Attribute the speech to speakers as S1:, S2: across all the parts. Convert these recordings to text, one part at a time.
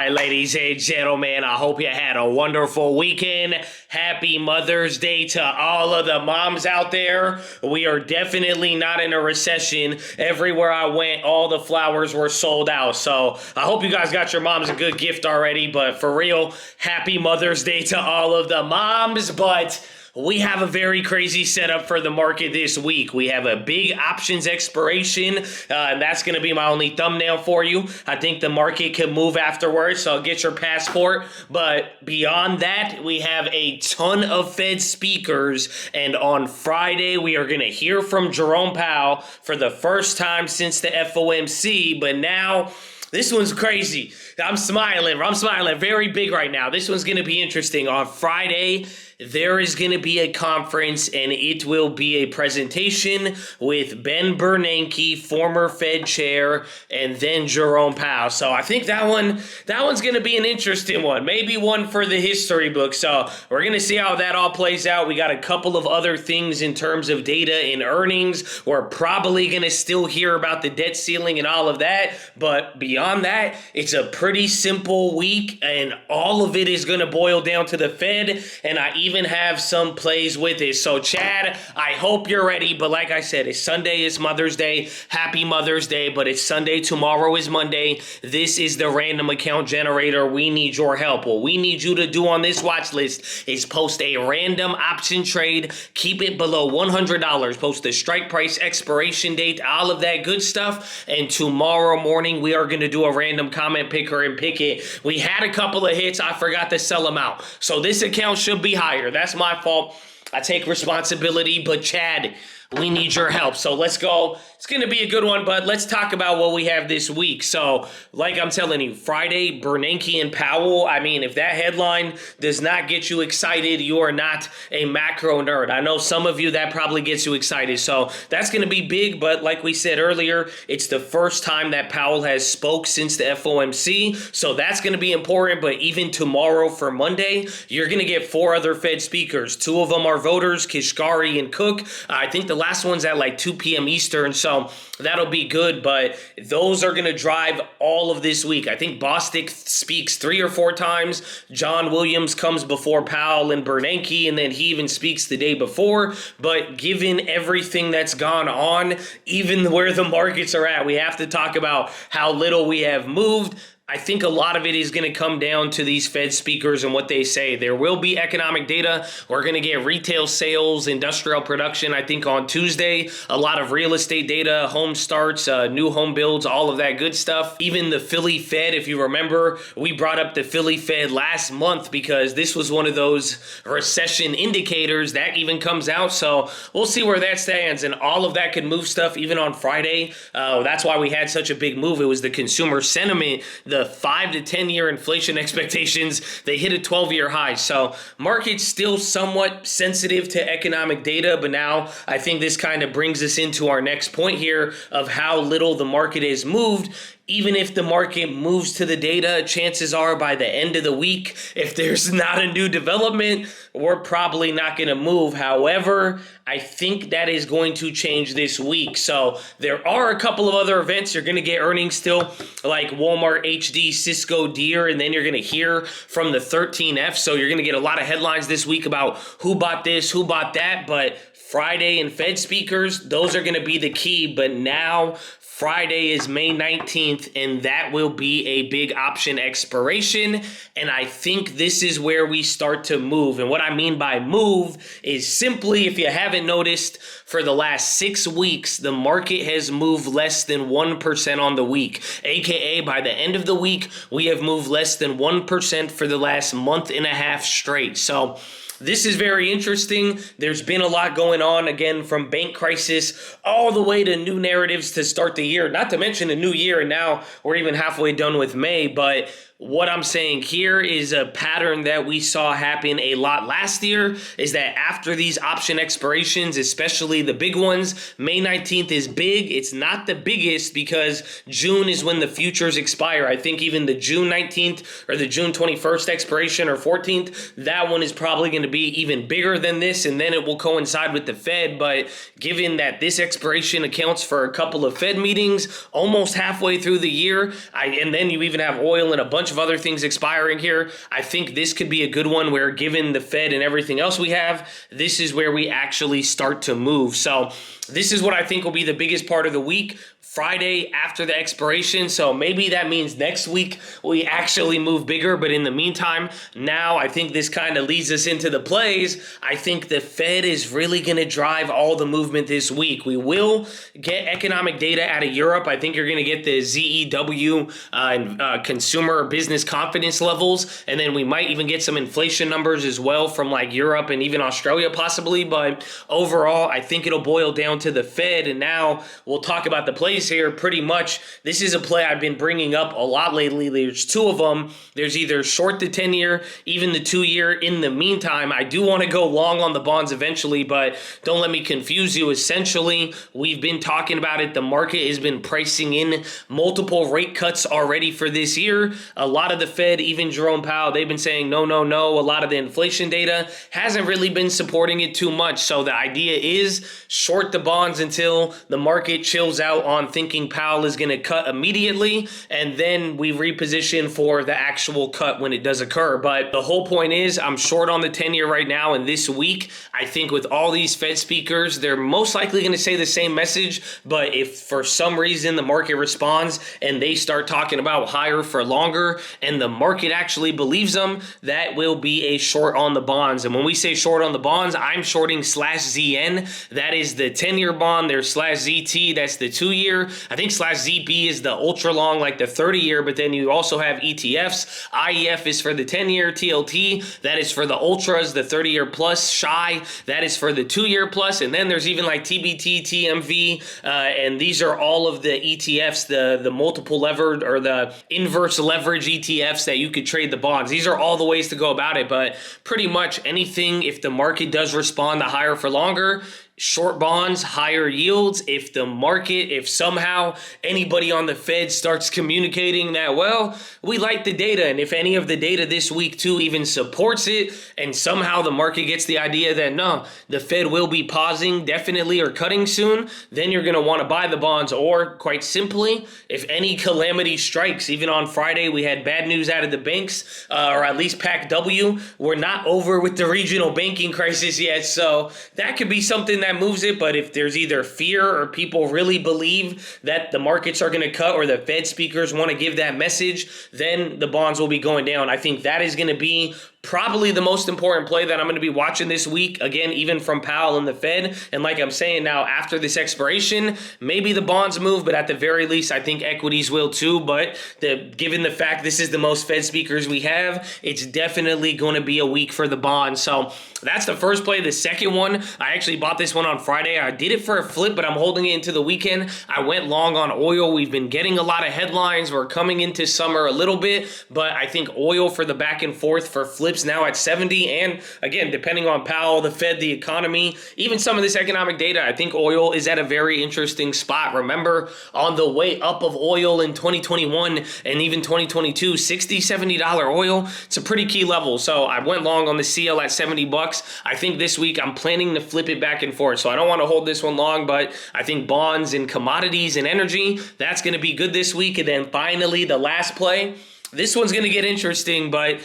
S1: right, ladies and gentlemen, I hope you had a wonderful weekend. Happy Mother's Day to all of the moms out there. We are definitely not in a recession. Everywhere I went, all the flowers were sold out. So I hope you guys got your moms a good gift already. But for real, happy Mother's Day to all of the moms. But we have a very crazy setup for the market this week. We have a big options expiration, and that's going to be my only thumbnail for you. I think the market can move afterwards, so get your passport. But beyond that, we have a ton of Fed speakers, and on Friday, we are going to hear from Jerome Powell for the first time since the FOMC, but now this one's crazy. I'm smiling very big right now. This one's going to be interesting. On Friday, there is going to be a conference, and it will be a presentation with Ben Bernanke, former Fed Chair, and then Jerome Powell. So I think that one's going to be an interesting one, maybe one for the history book. So we're going to see how that all plays out. We got a couple of other things in terms of data and earnings. We're probably going to still hear about the debt ceiling and all of that, but beyond that, it's a pretty simple week, and all of it is going to boil down to the Fed, and I even have some plays with it. So Chad, I hope you're ready, but like I said, it's Sunday, it's Mother's Day. Happy Mother's Day, but it's Sunday, tomorrow is Monday. This is the random account generator. We need your help. What we need you to do on this watch list is post a random option trade, keep it below $100, post the strike price, expiration date, all of that good stuff, and tomorrow morning we are going to do a random comment picker and pick it. We had a couple of hits, I forgot to sell them out, so this account should be higher. That's my fault. I take responsibility, but Chad, we need your help. So let's go. It's going to be a good one, but let's talk about what we have this week. So like I'm telling you, Friday, Bernanke and Powell. I mean, if that headline does not get you excited, you are not a macro nerd. I know some of you, that probably gets you excited. So that's going to be big, but like we said earlier, it's the first time that Powell has spoke since the FOMC. So that's going to be important, but even tomorrow for Monday, you're going to get 4 other Fed speakers. 2 of them are voters, Kashkari and Cook. I think the last one's at like 2 p.m. Eastern, so that'll be good, but those are going to drive all of this week. I think Bostic speaks 3 or 4 times. John Williams comes before Powell and Bernanke, and then he even speaks the day before, but given everything that's gone on, even where the markets are at, we have to talk about how little we have moved. I think a lot of it is going to come down to these Fed speakers and what they say. There will be economic data. We're going to get retail sales, industrial production, I think on Tuesday. A lot of real estate data, home starts, new home builds, all of that good stuff. Even the Philly Fed, if you remember, we brought up the Philly Fed last month because this was one of those recession indicators that even comes out. So we'll see where that stands, and all of that could move stuff even on Friday. That's why we had such a big move. It was the consumer sentiment, the 5 to 10 year inflation expectations, they hit a 12-year high. So market's still somewhat sensitive to economic data, but now I think this kind of brings us into our next point here of how little the market has moved. Even if the market moves to the data, chances are by the end of the week, if there's not a new development, we're probably not going to move. However, I think that is going to change this week. So there are a couple of other events. You're going to get earnings still, like Walmart, HD, Cisco, Deere, and then you're going to hear from the 13F. So you're going to get a lot of headlines this week about who bought this, who bought that, but Friday and Fed speakers, those are going to be the key. But now Friday is May 19th, and that will be a big option expiration, and I think this is where we start to move. And what I mean by move is simply, if you haven't noticed, for the last 6 weeks, the market has moved less than 1% on the week, aka by the end of the week, we have moved less than 1% for the last month and a half straight. So this is very interesting. There's been a lot going on, again, from bank crisis all the way to new narratives to start the year, not to mention a new year, and now we're even halfway done with May, but what I'm saying here is a pattern that we saw happen a lot last year is that after these option expirations, especially the big ones, May 19th is big. It's not the biggest because June is when the futures expire. I think even the June 19th or the June 21st expiration or 14th, that one is probably going to to be even bigger than this, and then it will coincide with the Fed. But given that this expiration accounts for a couple of Fed meetings almost halfway through the year, and then you even have oil and a bunch of other things expiring here, I think this could be a good one where, given the Fed and everything else we have, this is where we actually start to move. So this is what I think will be the biggest part of the week. Friday after the expiration, so maybe that means next week we actually move bigger, but in the meantime, now I think this kind of leads us into the plays. I think the Fed is really going to drive all the movement this week. We will get economic data out of Europe. I think you're going to get the ZEW and consumer business confidence levels, and then we might even get some inflation numbers as well from like Europe and even Australia possibly, but overall, I think it'll boil down to the Fed, and now we'll talk about the plays here. Pretty much, this is a play I've been bringing up a lot lately. There's two of them. There's either short the 10-year, even the 2-year. In the meantime, I do want to go long on the bonds eventually, but don't let me confuse you. Essentially, we've been talking about it. The market has been pricing in multiple rate cuts already for this year. A lot of the Fed, even Jerome Powell, they've been saying no, no, no. A lot of the inflation data hasn't really been supporting it too much. So the idea is short the bonds until the market chills out on thinking Powell is going to cut immediately, and then we reposition for the actual cut when it does occur. But the whole point is I'm short on the 10-year right now, and this week, I think with all these Fed speakers, they're most likely going to say the same message, but if for some reason the market responds and they start talking about higher for longer, and the market actually believes them, that will be a short on the bonds. And when we say short on the bonds, I'm shorting /ZN. That is the 10-year bond. There's /ZT. That's the 2-year. I think /ZB is the ultra long, like the 30-year, but then you also have ETFs. IEF is for the 10-year. TLT, that is for the ultras, the 30-year plus. SHI, that is for the 2-year plus. And then there's even like TBT, TMV, and these are all of the ETFs, the multiple levered or the inverse leverage ETFs that you could trade the bonds. These are all the ways to go about it, but pretty much anything, if the market does respond to higher for longer, short bonds, higher yields. If somehow anybody on the Fed starts communicating that, well, we like the data, and if any of the data this week too even supports it, and somehow the market gets the idea that no, the Fed will be pausing definitely or cutting soon, then you're going to want to buy the bonds. Or quite simply, if any calamity strikes, even on Friday we had bad news out of the banks, or at least PACW, we're not over with the regional banking crisis yet, so that could be something that moves it. But if there's either fear or people really believe that the markets are going to cut, or the Fed speakers want to give that message, then the bonds will be going down. I think that is going to be probably the most important play that I'm going to be watching this week. Again, even from Powell and the Fed. And like I'm saying now, after this expiration, maybe the bonds move, but at the very least, I think equities will too. But given the fact this is the most Fed speakers we have, it's definitely going to be a week for the bonds. So that's the first play. The second one, I actually bought this one on Friday. I did it for a flip, but I'm holding it into the weekend. I went long on oil. We've been getting a lot of headlines. We're coming into summer a little bit, but I think oil for the back and forth for flips now at 70. And again, depending on Powell, the Fed, the economy, even some of this economic data, I think oil is at a very interesting spot. Remember, on the way up of oil in 2021 and even 2022, $60, $70 oil, it's a pretty key level. So I went long on the CL at $70. I think this week I'm planning to flip it back and forth. So I don't want to hold this one long, but I think bonds and commodities and energy, that's going to be good this week. And then finally, the last play. This one's going to get interesting, but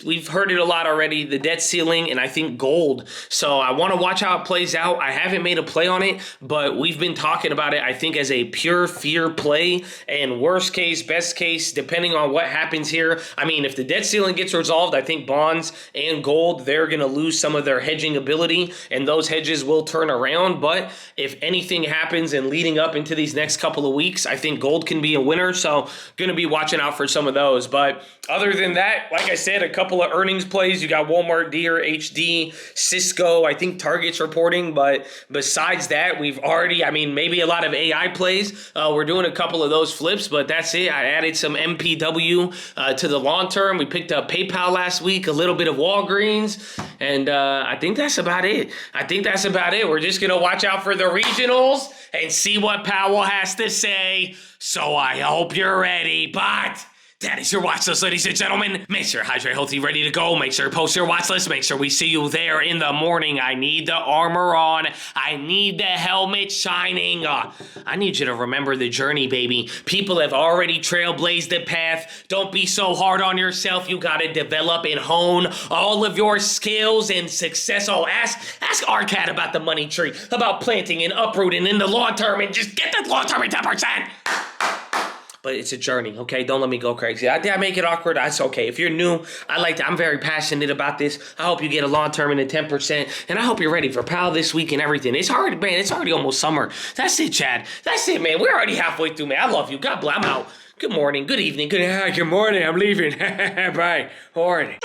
S1: we've heard it a lot already, the debt ceiling, and I think gold. So I want to watch how it plays out. I haven't made a play on it, but we've been talking about it, I think, as a pure fear play, and worst case, best case, depending on what happens here. I mean, if the debt ceiling gets resolved, I think bonds and gold, they're going to lose some of their hedging ability, and those hedges will turn around. But if anything happens and leading up into these next couple of weeks, I think gold can be a winner. So going to be watching out for some of those. But other than that, like I said, a couple of earnings plays. You got Walmart, Deere, HD, Cisco, I think Target's reporting. But besides that, maybe a lot of AI plays. We're doing a couple of those flips, but that's it. I added some MPW to the long term. We picked up PayPal last week, a little bit of Walgreens, and I think that's about it. We're just going to watch out for the regionals and see what Powell has to say. So I hope you're ready. But That is your watch list, ladies and gentlemen. Make sure hydrate healthy, ready to go. Make sure you post your watch list. Make sure we see you there in the morning. I need the armor on. I need the helmet shining. I need you to remember the journey, baby. People have already trailblazed the path. Don't be so hard on yourself. You got to develop and hone all of your skills and success. Oh, ask Arcad about the money tree, about planting and uprooting in the long term, and just get the long term at 10%. But it's a journey, okay? Don't let me go crazy. Did I make it awkward? That's okay. If you're new, I'm very passionate about this. I hope you get a long term in the 10%, and I hope you're ready for Powell this week and everything. It's hard, man. It's already almost summer. That's it, Chad. That's it, man. We're already halfway through, man. I love you. God bless. I'm out. Good morning. Good evening. Good morning. I'm leaving. Bye. Morning.